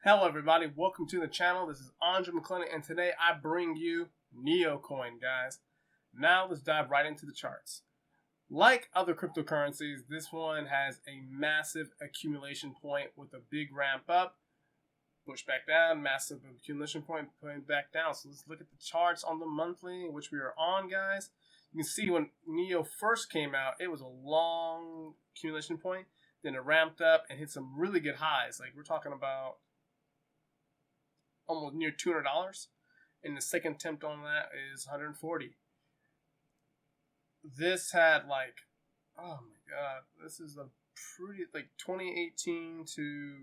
Hello everybody, welcome to the channel. This is Andre McClellan and today I bring you NeoCoin, guys. Now let's dive right into the charts. Like other cryptocurrencies, this one has a massive accumulation point with a big ramp up, push back down, massive accumulation point, putting back down. So let's look at the charts on the monthly, which we are on, guys. You can see when Neo first came out, it was a long accumulation point. Then it ramped up and hit some really good highs. Like we're talking about almost near $200, and the second attempt on that is 140. This had oh my god, this is a pretty 2018 to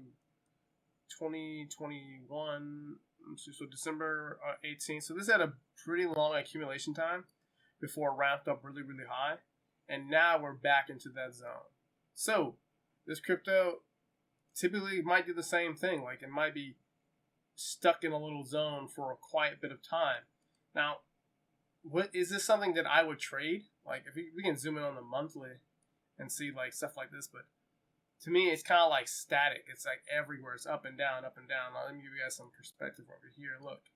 2021, so December 18. So this had a pretty long accumulation time before it ramped up really high, and now we're back into that zone. So this crypto typically might do the same thing. Like it might be stuck in a little zone for a quiet bit of time. Now, what is this something that I would trade? Like if we can zoom in on the monthly and see like stuff like this, but to me it's kind of like static. It's like everywhere. It's up and down, up and down. Now, let me give you guys some perspective over here. Look,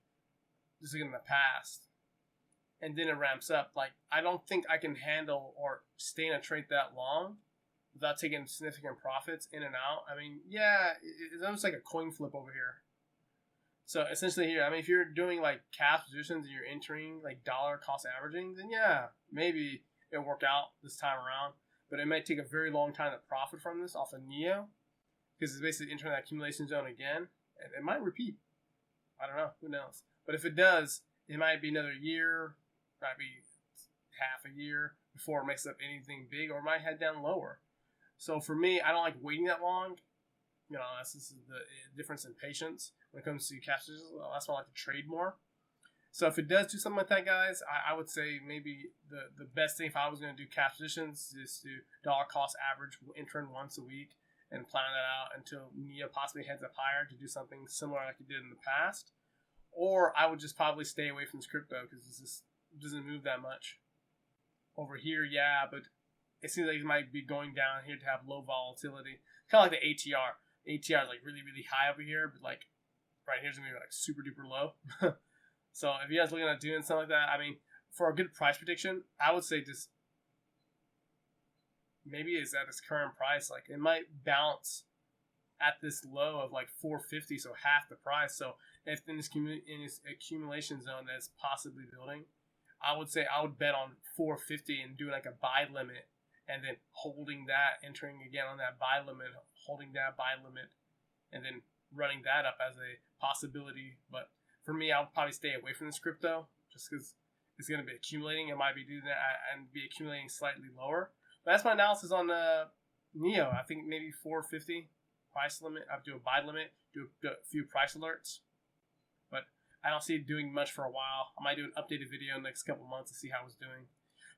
just look in the past, and then it ramps up. Like I don't think I can handle or stay in a trade that long without taking significant profits in and out. I mean, yeah, it's almost like a coin flip over here. So essentially here, I mean, if you're doing like cash positions and you're entering like dollar cost averaging, then yeah, maybe it'll work out this time around. But it might take a very long time to profit from this off of Neo, because it's basically entering that accumulation zone again, and it might repeat. I don't know, who knows? But if it does, it might be another year, might be half a year before it makes up anything big, or it might head down lower. So for me, I don't like waiting that long. You know, this is the difference in patience when it comes to cash positions. That's why I like to trade more. So if it does do something like that, guys, I would say maybe the best thing if I was going to do cash positions is to dollar cost average, enter in once a week and plan that out until Neo possibly heads up higher to do something similar like it did in the past. Or I would just probably stay away from this crypto because it just doesn't move that much. Over here, yeah, but it seems like it might be going down here to have low volatility. Kind of like the ATR. ATR is like really high over here, but like right here's gonna be like super duper low. So if you guys looking at doing something like that, I mean, for a good price prediction, I would say just maybe it's at its current price. Like it might bounce at this low of like 450, so half the price. So if in this accumulation zone that's possibly building, I would say I would bet on 450 and do like a buy limit, and then holding that, entering again on that buy limit, holding that buy limit, and then running that up as a possibility. But for me, I'll probably stay away from this crypto just because it's going to be accumulating. It might be doing that and be accumulating slightly lower. But that's my analysis on Neo. I think maybe 450 price limit. I'll do a buy limit, do a few price alerts. But I don't see it doing much for a while. I might do an updated video in the next couple months to see how it's doing.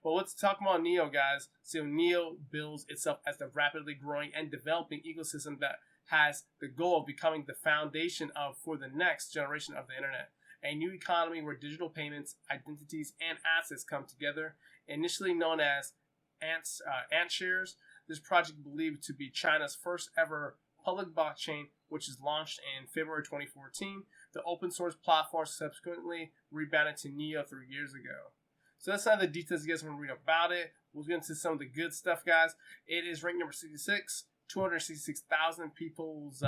Well, let's talk about Neo, guys. So Neo builds itself as the rapidly growing and developing ecosystem that has the goal of becoming the foundation for the next generation of the internet. A new economy where digital payments, identities, and assets come together. Initially known as Ant Shares, this project believed to be China's first ever public blockchain, which is launched in February 2014. The open source platform subsequently rebranded to Neo 3 years ago. So that's not the details you guys want to read about it. We'll get into some of the good stuff, guys. It is ranked number 66, 266,000 people's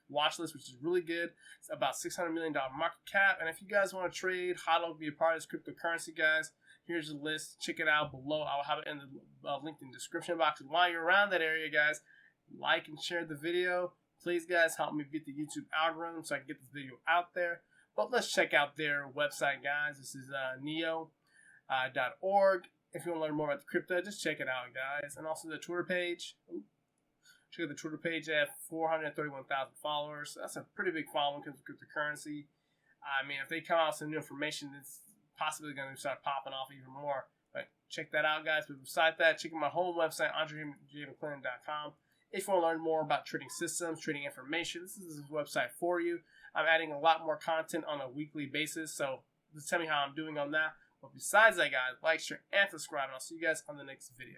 watch list, which is really good. It's about $600 million market cap. And if you guys want to trade, how to be a part of this cryptocurrency, guys, here's the list. Check it out below. I'll have it in the link in the description box. And while you're around that area, guys, like and share the video. Please, guys, help me get the YouTube algorithm so I can get this video out there. But let's check out their website, guys. This is neo.org. If you want to learn more about the crypto, just check it out, guys. And also the Twitter page. Check out the Twitter page. They have 431,000 followers. That's a pretty big following because of cryptocurrency. I mean, if they come out with some new information, it's possibly going to start popping off even more. But check that out, guys. But besides that, check out my home website, AndreMcClellan.com. If you want to learn more about trading systems, trading information, this is a website for you. I'm adding a lot more content on a weekly basis, so just tell me how I'm doing on that. But besides that, guys, like, share, and subscribe, and I'll see you guys on the next video.